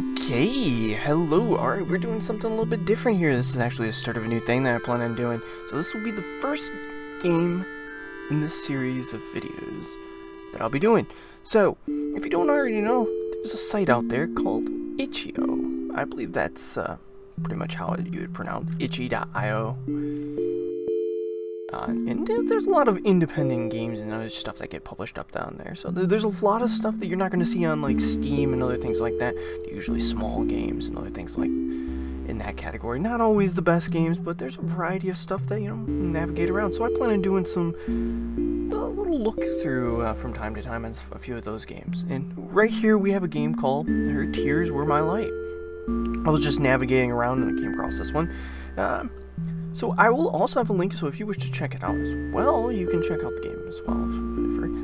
Okay, hello. Alright, we're doing something a little bit different here. This is actually the start of a new thing that I plan on doing. So this will be the first game in this series of videos that I'll be doing. So, if you don't already know, there's a site out there called Itch.io. I believe that's pretty much how you would pronounce itchy.io. And there's a lot of independent games and other stuff that get published up down there. So there's a lot of stuff that you're not going to see on like Steam and other things like that. They're usually small games and other things like in that category. Not always the best games, but there's a variety of stuff that, navigate around. So I plan on doing some little look through from time to time on a few of those games. And right here we have a game called Her Tears Were My Light. I was just navigating around and I came across this one. So I will also have a link, so if you wish to check it out as well, you can check out the game as well.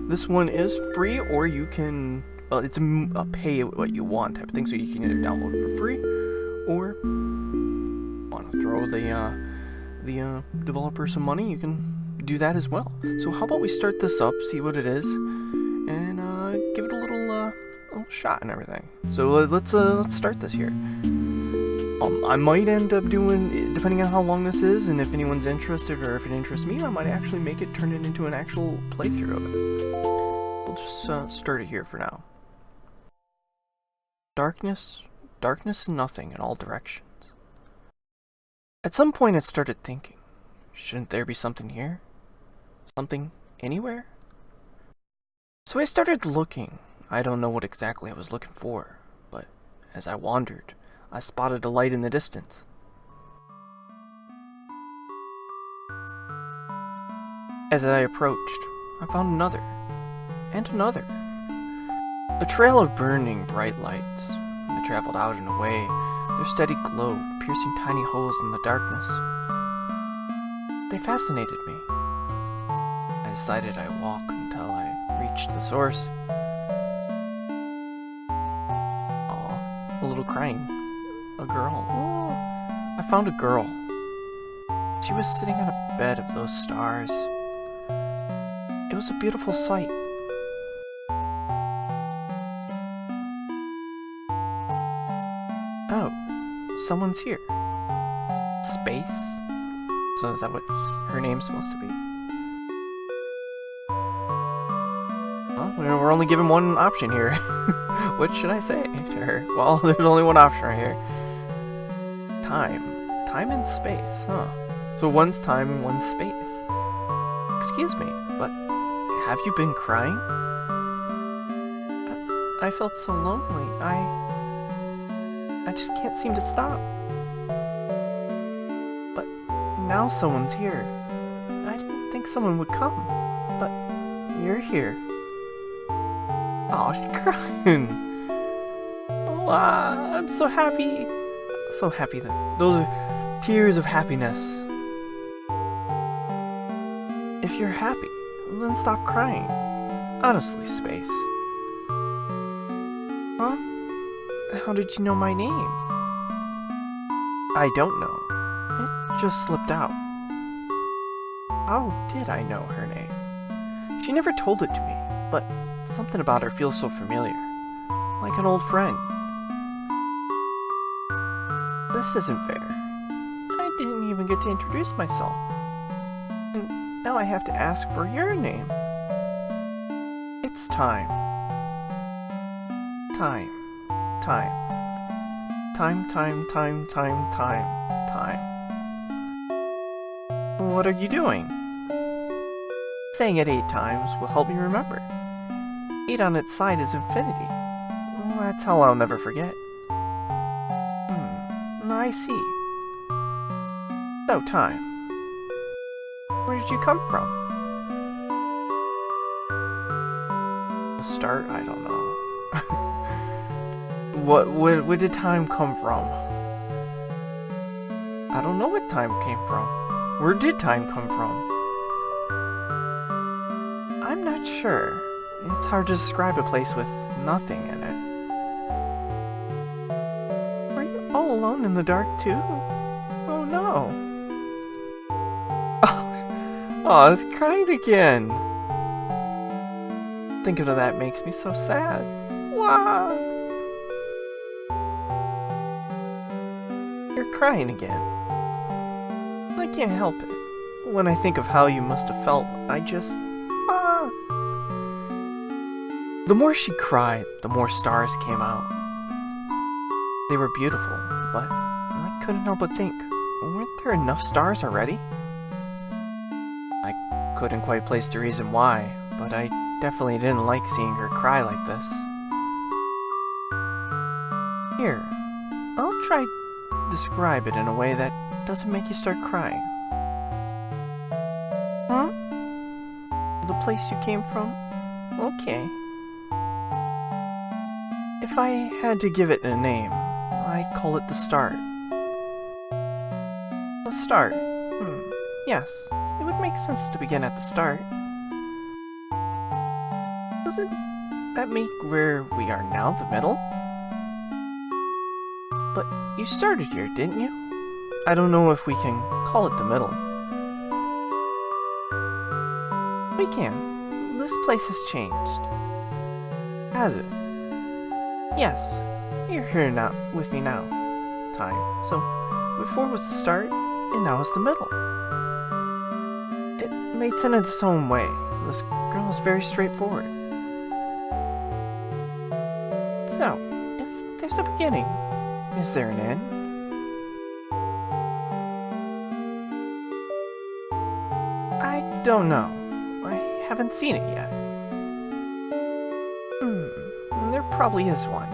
This one is free, or you can, well, it's a pay what you want type of thing, so you can either download it for free, or want to throw the developer some money, you can do that as well. So how about we start this up, see what it is, and give it a little shot and everything. So let's start this here. I might end up doing, depending on how long this is, and if anyone's interested, or if it interests me, I might actually turn it into an actual playthrough of it. We'll just start it here for now. Darkness and nothing in all directions. At some point I started thinking, shouldn't there be something here? Something anywhere? So I started looking. I don't know what exactly I was looking for, but as I wandered, I spotted a light in the distance. As I approached, I found another, and another. A trail of burning bright lights. They traveled out and away, their steady glow piercing tiny holes in the darkness. They fascinated me. I decided I'd walk until I reached the source. Aw, a little crying. A girl. Oh, I found a girl. She was sitting on a bed of those stars. It was a beautiful sight. Oh, someone's here. Space? So is that what her name's supposed to be? Well, we're only given one option here. What should I say to her? Well, there's only one option right here. Time and space, huh? So one's time and one's space. Excuse me, but have you been crying? I felt so lonely. I just can't seem to stop. But now someone's here. I didn't think someone would come, but you're here. Oh, she's crying. Oh, I'm so happy. So happy that those are tears of happiness. If you're happy, then stop crying. Honestly, Space. Huh? How did you know my name? I don't know. It just slipped out. How did I know her name? She never told it to me, but something about her feels so familiar. Like an old friend. This isn't fair. I didn't even get to introduce myself. And now I have to ask for your name. It's time. Time. What are you doing? Saying it 8 times will help me remember. 8 on its side is infinity. Well, that's how I'll never forget. I see. So, time. Where did you come from? The start? I don't know. Where did time come from? I don't know what time came from. Where did time come from? I'm not sure. It's hard to describe a place with nothing in it. All alone in the dark too? Oh no. Oh, it's crying again. Thinking of that makes me so sad. Wow. crying again. I can't help it. When I think of how you must have felt, I just... Ah. The more she cried, the more stars came out. They were beautiful, but I couldn't help but think, weren't there enough stars already? I couldn't quite place the reason why, but I definitely didn't like seeing her cry like this. Here, I'll try to describe it in a way that doesn't make you start crying. Huh? The place you came from? Okay. If I had to give it a name, I'd call it the start. The start? Yes, it would make sense to begin at the start. Doesn't that make where we are now the middle? But you started here, didn't you? I don't know if we can call it the middle. We can. This place has changed. Has it? Yes. You're here now with me now. Time. So, before was the start, and now is the middle. It made sense in its own way. This girl is very straightforward. So, if there's a beginning, is there an end? I don't know. I haven't seen it yet. There probably is one.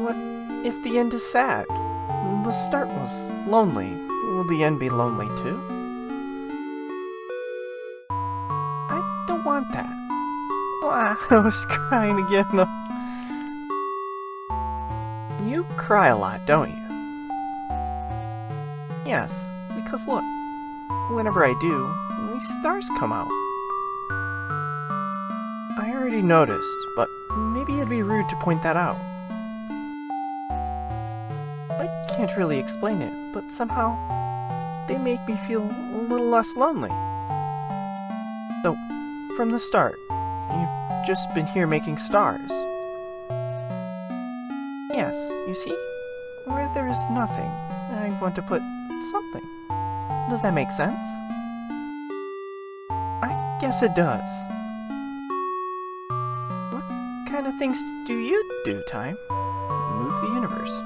What if the end is sad? The start was lonely. Will the end be lonely too? I don't want that. Wow, I was crying again. You cry a lot, don't you? Yes, because look, whenever I do, these stars come out. I already noticed, but maybe it'd be rude to point that out. I can't really explain it, but somehow they make me feel a little less lonely. So, from the start, you've just been here making stars. Yes, you see? Where there is nothing, I want to put something. Does that make sense? I guess it does. What kind of things do you do, Time? Move the universe.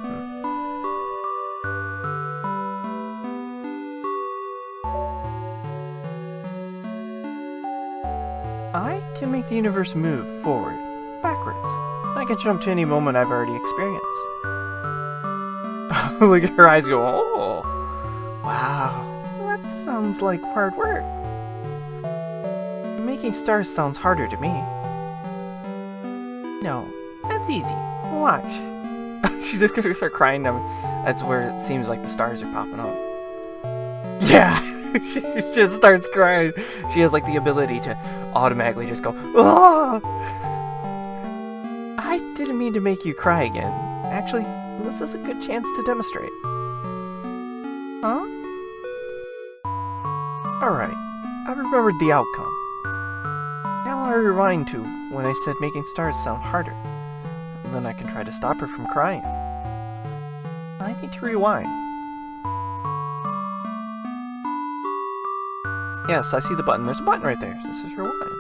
I can make the universe move forward, backwards. I can jump to any moment I've already experienced. Look at her eyes go, oh! Wow, that sounds like hard work. Making stars sounds harder to me. No, that's easy. Watch. She's just gonna start crying now. That's where it seems like the stars are popping up. Yeah! She just starts crying. She has like the ability to automatically just go, oh! I didn't mean to make you cry again. Actually, this is a good chance to demonstrate. Huh? Alright, I remembered the outcome. Now I'll rewind to when I said making stars sound harder. And then I can try to stop her from crying. I need to rewind. Yes, I see the button. There's a button right there. This is rewind.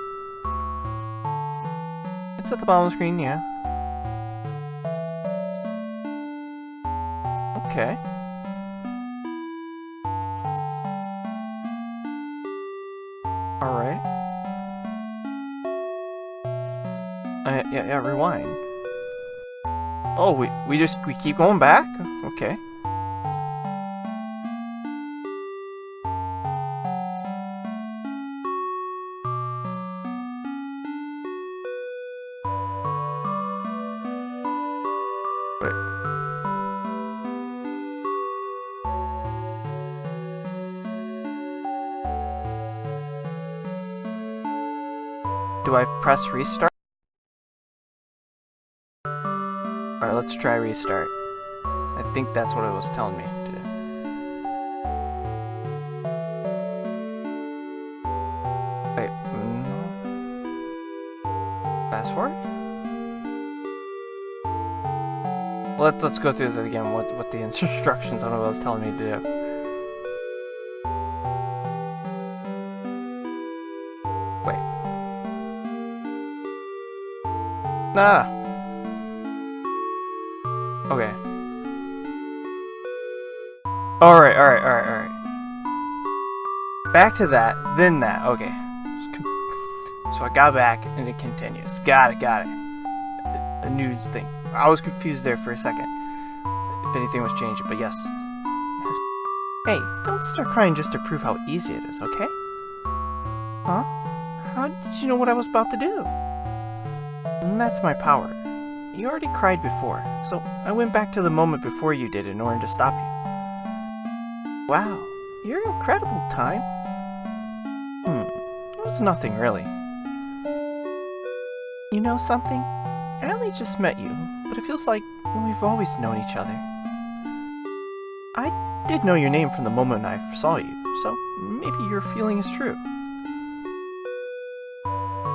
It's at the bottom of the screen, yeah. Okay. Alright. Yeah, rewind. Oh, we keep going back? Okay. Do I press restart? Alright, let's try restart. I think that's what it was telling me to do. Wait, no. Fast forward? Let's go through that again. What the instructions on what it was telling me to do. Wait. Ah. Okay. Alright. Back to that, then that. Okay. So I got back, and it continues. Got it. A new thing. I was confused there for a second. If anything was changing, but yes. Hey, don't start crying just to prove how easy it is, okay? Huh? How did you know what I was about to do? And that's my power. You already cried before, so I went back to the moment before you did in order to stop you. Wow, you're incredible, Time. It was nothing, really. You know something? I only just met you, but it feels like we've always known each other. I did know your name from the moment I saw you, so maybe your feeling is true.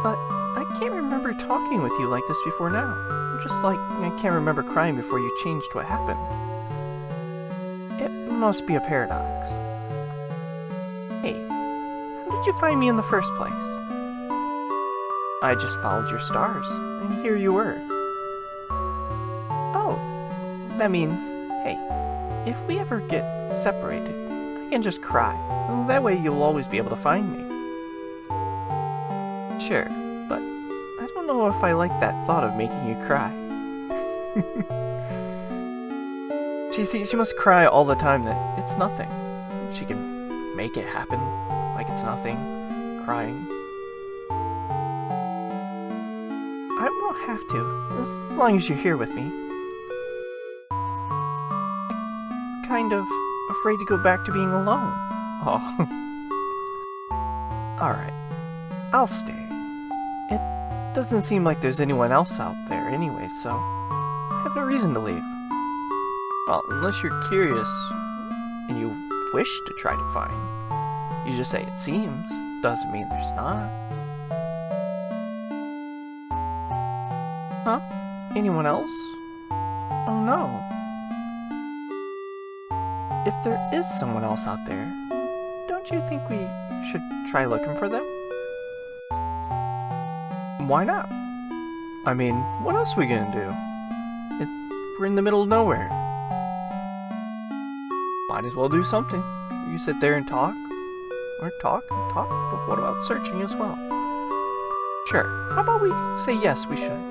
But I can't remember talking with you like this before now. Just like I can't remember crying before you changed what happened. It must be a paradox. Hey, how did you find me in the first place? I just followed your stars, and here you were. Oh, that means, hey, if we ever get separated, I can just cry. That way you'll always be able to find me. Sure, but I don't know if I like that thought of making you cry. She must cry all the time that it's nothing. She can make it happen like it's nothing, crying. I won't have to, as long as you're here with me. I'm kind of afraid to go back to being alone. Oh. Alright, I'll stay. It doesn't seem like there's anyone else out there anyway, so I have no reason to leave. Well, unless you're curious and you wish to try to find. You just say it seems, doesn't mean there's not. Huh? Anyone else? Oh no. If there is someone else out there, don't you think we should try looking for them? Why not? I mean, what else are we gonna do? We're in the middle of nowhere. Might as well do something. You sit there and talk. Or talk and talk, but what about searching as well? Sure, how about we say yes, we should?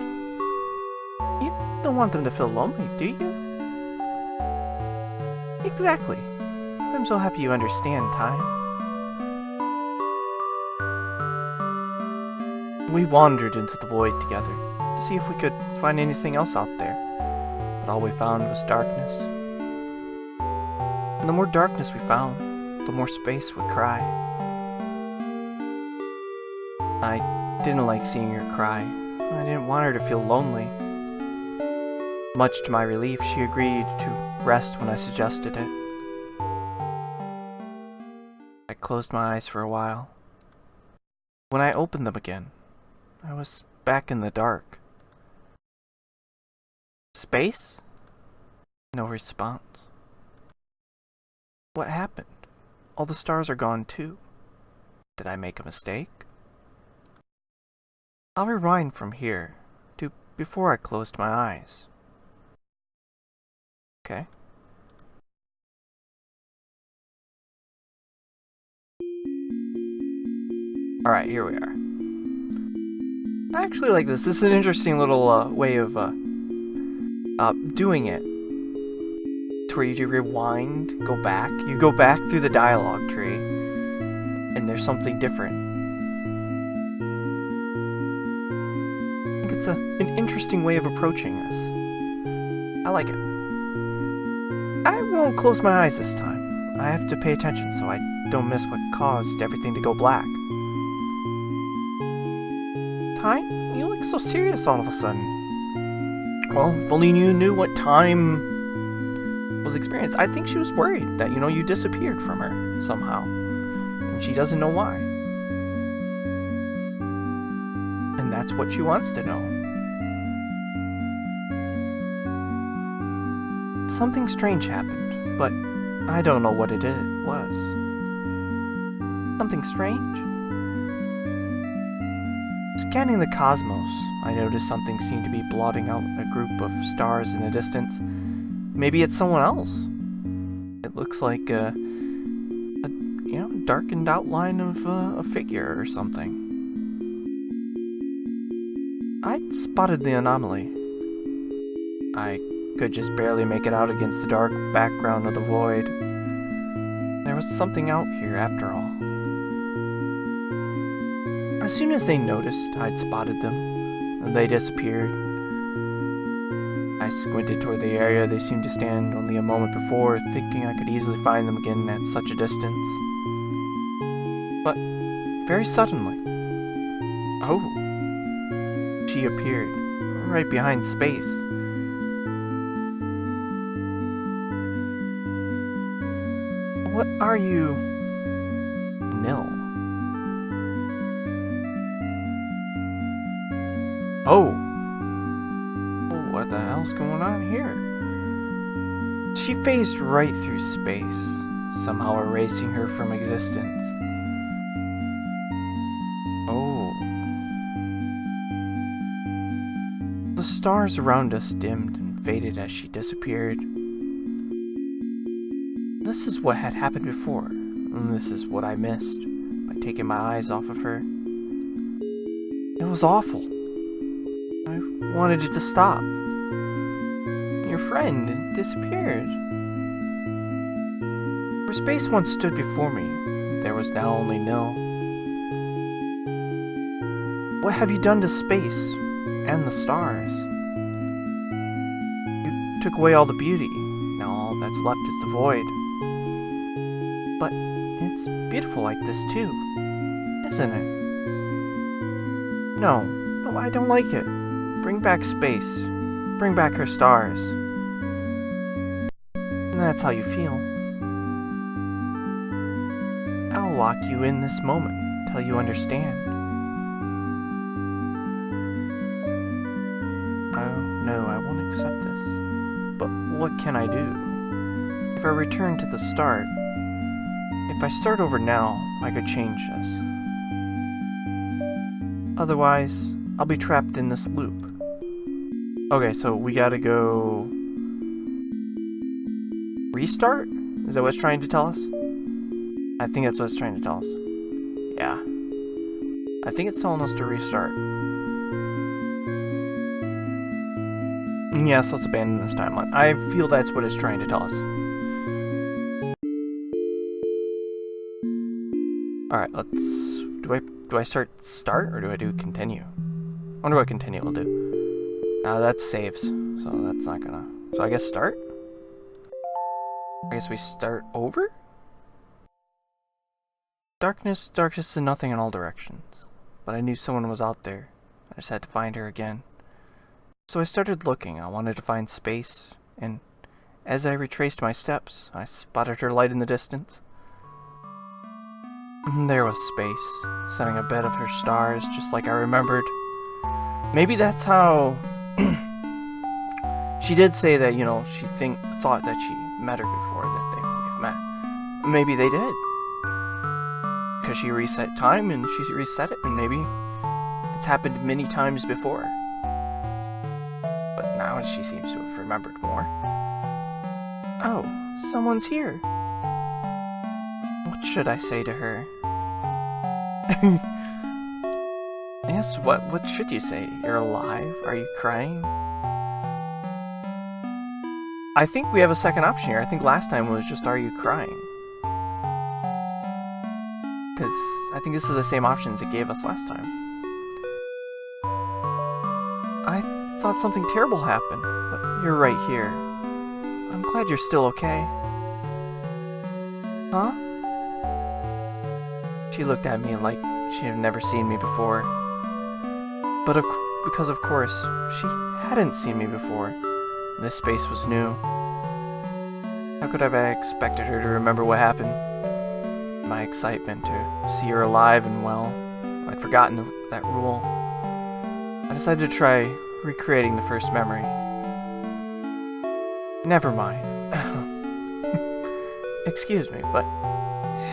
You don't want them to feel lonely, do you? Exactly. I'm so happy you understand, Time. We wandered into the void together to see if we could find anything else out there, but all we found was darkness. And the more darkness we found, the more space would cry. I didn't like seeing her cry. I didn't want her to feel lonely. Much to my relief, she agreed to rest when I suggested it. I closed my eyes for a while. When I opened them again, I was back in the dark. Space? No response. What happened? All the stars are gone too. Did I make a mistake? I'll rewind from here to before I closed my eyes. Okay. Alright, here we are. I actually like this. This is an interesting little way of doing it. To where you do rewind, go back. You go back through the dialogue tree, and there's something different. I think it's an interesting way of approaching this. I like it. I won't close my eyes this time. I have to pay attention so I don't miss what caused everything to go black. Time? You look so serious all of a sudden. Well, if only you knew what Time was experienced. I think she was worried that, you disappeared from her somehow. And she doesn't know why. And that's what she wants to know. something strange happened, but I don't know what it was. Something strange? Scanning the cosmos, I noticed something seemed to be blotting out a group of stars in the distance. Maybe it's someone else. It looks like a darkened outline of a figure or something. I spotted the anomaly. I could just barely make it out against the dark background of the void. There was something out here after all. As soon as they noticed I'd spotted them, they disappeared. I squinted toward the area they seemed to stand only a moment before, thinking I could easily find them again at such a distance. But very suddenly, she appeared right behind Space. What are you? Nil. Oh. What the hell's going on here? She phased right through Space, somehow erasing her from existence. Oh. The stars around us dimmed and faded as she disappeared. This is what had happened before, and this is what I missed by taking my eyes off of her. It was awful. I wanted it to stop. Your friend disappeared. Where Space once stood before me, there was now only Nil. What have you done to Space and the stars? You took away all the beauty. Now all that's left is the void. But it's beautiful like this too, isn't it? No, I don't like it. Bring back Space. Bring back her stars. And that's how you feel. I'll lock you in this moment till you understand. Oh, no, I won't accept this. But what can I do? If I return to the start, if I start over now, I could change this. Otherwise, I'll be trapped in this loop. Okay, so we gotta go... restart? Is that what it's trying to tell us? I think that's what it's trying to tell us. Yeah. I think it's telling us to restart. Yes, let's abandon this timeline. I feel that's what it's trying to tell us. Alright, let's... Do I start or do I do continue? I wonder what continue will do. That saves, so that's not gonna... So I guess start? I guess we start over? Darkness and nothing in all directions. But I knew someone was out there. I just had to find her again. So I started looking. I wanted to find Space, and as I retraced my steps, I spotted her light in the distance. There was Space, setting a bed of her stars, just like I remembered. Maybe that's how... She did say that, you know, she thought that she met her before, that they've met. Maybe they did. Because she reset time, and she reset it, and maybe it's happened many times before. But now she seems to have remembered more. Oh, someone's here. What should I say to her? Yes, what should you say? You're alive? Are you crying? I think we have a second option here. I think last time was just, are you crying? Because I think this is the same options it gave us last time. I thought something terrible happened, but you're right here. I'm glad you're still okay. Huh? She looked at me like she had never seen me before. But because of course, she hadn't seen me before. This space was new. How could I have expected her to remember what happened? My excitement to see her alive and well. I'd forgotten that rule. I decided to try recreating the first memory. Never mind. Excuse me, but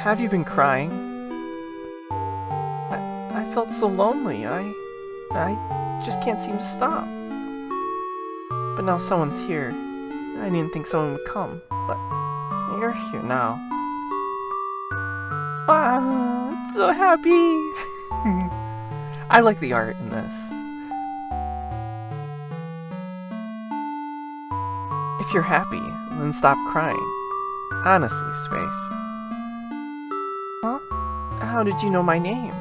have you been crying? I felt so lonely. I just can't seem to stop. But now someone's here. I didn't think someone would come, but you're here now. Wow, I'm so happy. I like the art in this. If you're happy, then stop crying. Honestly, Space. Huh? How did you know my name?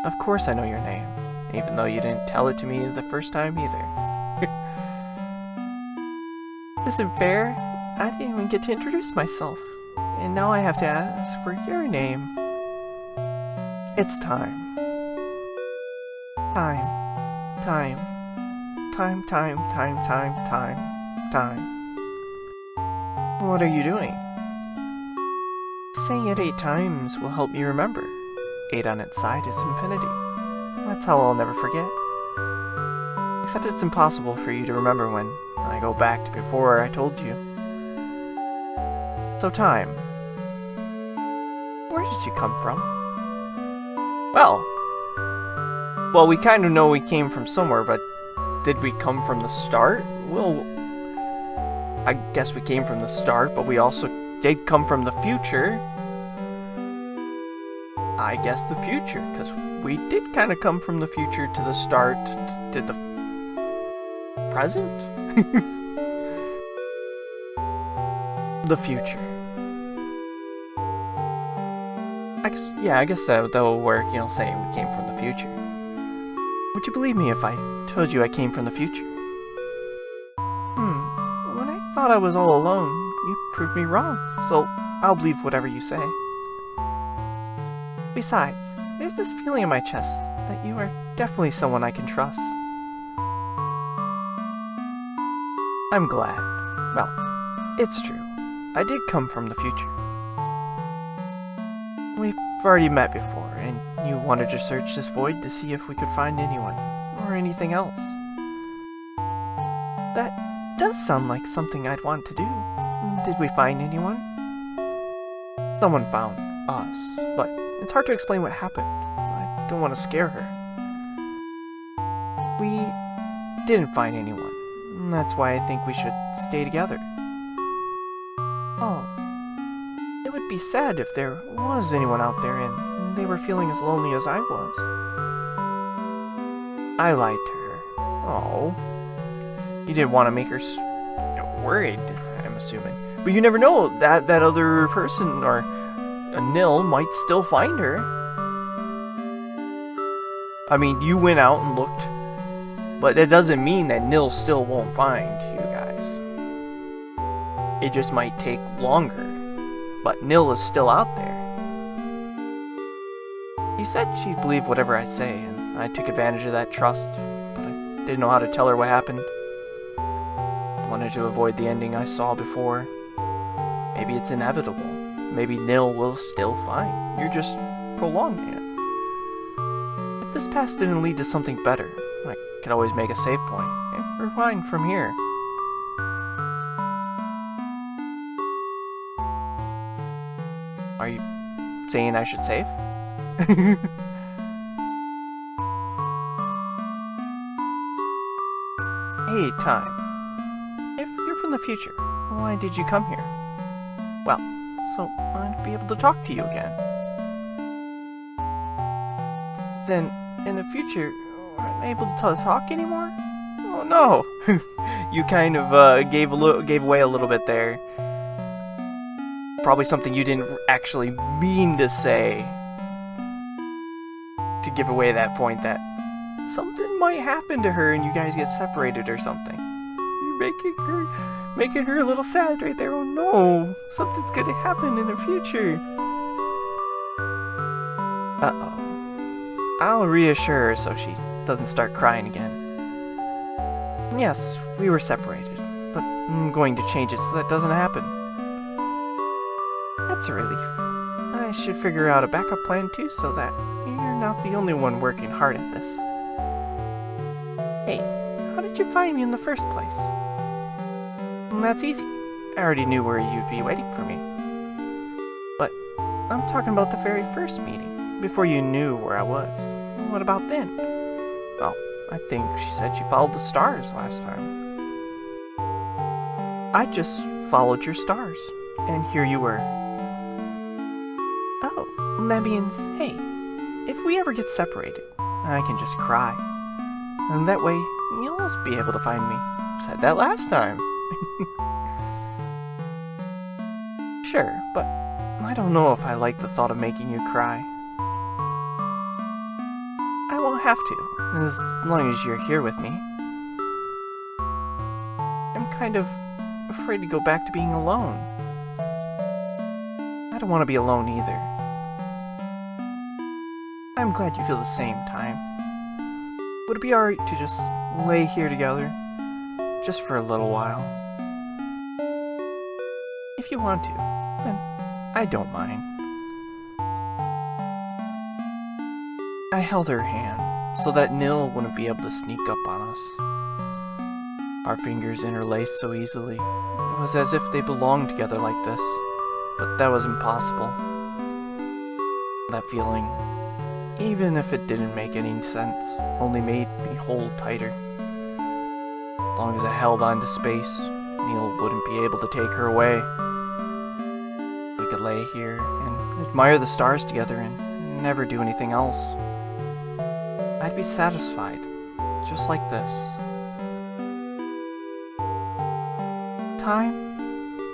Of course I know your name, even though you didn't tell it to me the first time either. Isn't fair? I didn't even get to introduce myself, and now I have to ask for your name. It's time. Time. What are you doing? Saying it 8 times will help me remember. 8 on its side is infinity. That's how I'll never forget. Except it's impossible for you to remember when I go back to before I told you. So time. Where did you come from? Well, we kind of know we came from somewhere, but did we come from the start? Well, I guess we came from the start, but we also did come from the future. I guess the future, because we did kind of come from the future to the start to the present? The future. I guess that will work, saying we came from the future. Would you believe me if I told you I came from the future? When I thought I was all alone, you proved me wrong, so I'll believe whatever you say. Besides, there's this feeling in my chest that you are definitely someone I can trust. I'm glad. Well, it's true. I did come from the future. We've already met before, and you wanted to search this void to see if we could find anyone, or anything else. That does sound like something I'd want to do. Did we find anyone? Someone found us, but it's hard to explain what happened. I don't want to scare her. We didn't find anyone. That's why I think we should stay together. Oh. It would be sad if there was anyone out there and they were feeling as lonely as I was. I lied to her. Oh. You didn't want to make her worried, I'm assuming. But you never know, that other person, or Nil, might still find her. I mean, you went out and looked, but that doesn't mean that Nil still won't find you guys. It just might take longer, but Nil is still out there. She said she'd believe whatever I say, and I took advantage of that trust, but I didn't know how to tell her what happened. I wanted to avoid the ending I saw before. Maybe it's inevitable. Maybe Nil will still find. You're just prolonging it. If this past didn't lead to something better, I could always make a save point and rewind from here. Are you saying I should save? Hey, time. If you're from the future, why did you come here? Well, so I'd be able to talk to you again. Then, in the future, aren't able to talk anymore? Oh no! You kind of gave away a little bit there. Probably something you didn't actually mean to say. To give away that point that something might happen to her and you guys get separated or something. You're making her a little sad right there. Oh no! Something's gonna happen in the future. Uh-oh. I'll reassure her so she doesn't start crying again. Yes, we were separated, but I'm going to change it so that doesn't happen. That's a relief. I should figure out a backup plan too so that you're not the only one working hard at this. Hey, how did you find me in the first place? That's easy. I already knew where you'd be waiting for me. But I'm talking about the very first meeting, before you knew where I was. What about then? Well, I think she said she followed the stars last time. I just followed your stars, and here you were. Oh, that means, hey, if we ever get separated, I can just cry. And that way, you'll always be able to find me. Said that last time. Sure, but I don't know if I like the thought of making you cry. I won't have to, as long as you're here with me. I'm kind of afraid to go back to being alone. I don't want to be alone either. I'm glad you feel the same, Time. Would it be alright to just lay here together? Just for a little while? If you want to, then I don't mind. I held her hand so that Nil wouldn't be able to sneak up on us. Our fingers interlaced so easily. It was as if they belonged together like this, but that was impossible. That feeling, even if it didn't make any sense, only made me hold tighter. As long as I held on to space, Neil wouldn't be able to take her away. We could lay here and admire the stars together and never do anything else. I'd be satisfied, just like this. Time,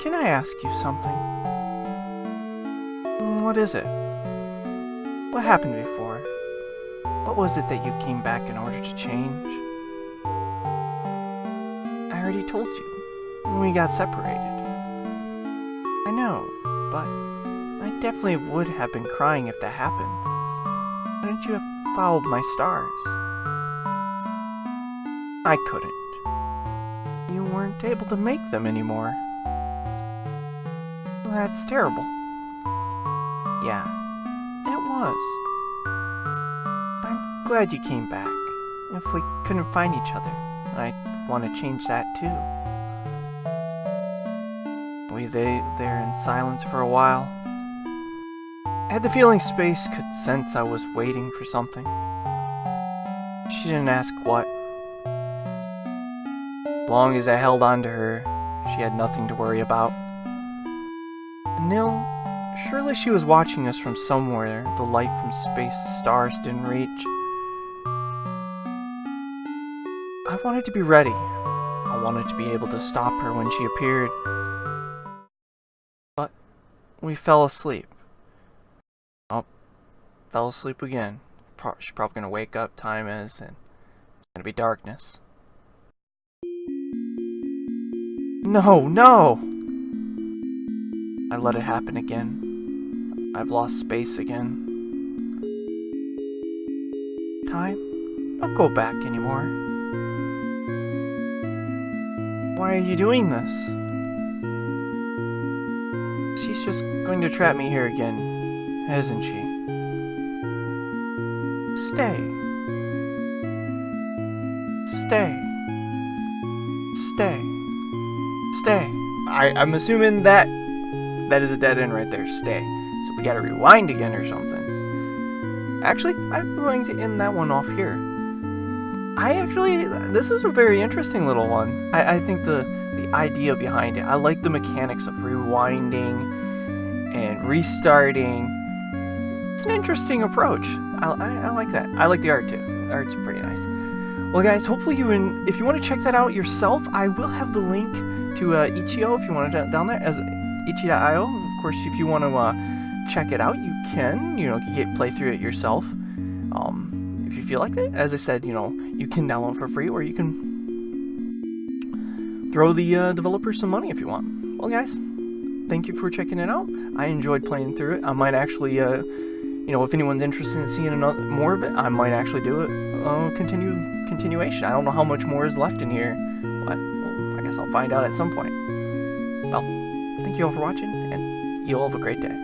can I ask you something? What is it? What happened before? What was it that you came back in order to change? I already told you, when we got separated. I know, but I definitely would have been crying if that happened. Wouldn't you have followed my stars? I couldn't. You weren't able to make them anymore. That's terrible. Yeah, it was. I'm glad you came back. If we couldn't find each other, I'd want to change that too. We lay there in silence for a while. I had the feeling space could sense I was waiting for something. She didn't ask what. As long as I held on to her, she had nothing to worry about. Nil, surely she was watching us from somewhere the light from space stars didn't reach. I wanted to be ready. I wanted to be able to stop her when she appeared. But we fell asleep. Oh, fell asleep again. She's probably gonna wake up, Time is, and it's gonna be darkness. No, no! I let it happen again. I've lost space again. Time, don't go back anymore. Why are you doing this? She's just going to trap me here again, isn't she? Stay. Stay. Stay. Stay. I'm assuming that is a dead end right there. Stay. So we gotta rewind again or something. Actually, I'm going to end that one off here. This is a very interesting little one. I think the idea behind it. I like the mechanics of rewinding and restarting. It's an interesting approach. I like that. I like the art too. The art's pretty nice. Well, guys, hopefully if you want to check that out yourself, I will have the link to itch.io if you want it down there as itch.io. Of course, if you want to check it out, you can. You can play through it yourself. If you feel like it. As I said, you can download for free, or you can throw the developer some money if you want. Well, guys, thank you for checking it out. I enjoyed playing through it. I might actually, if anyone's interested in seeing more of it, I might actually do it. Continuation. I don't know how much more is left in here, but I guess I'll find out at some point. Well, thank you all for watching, and you all have a great day.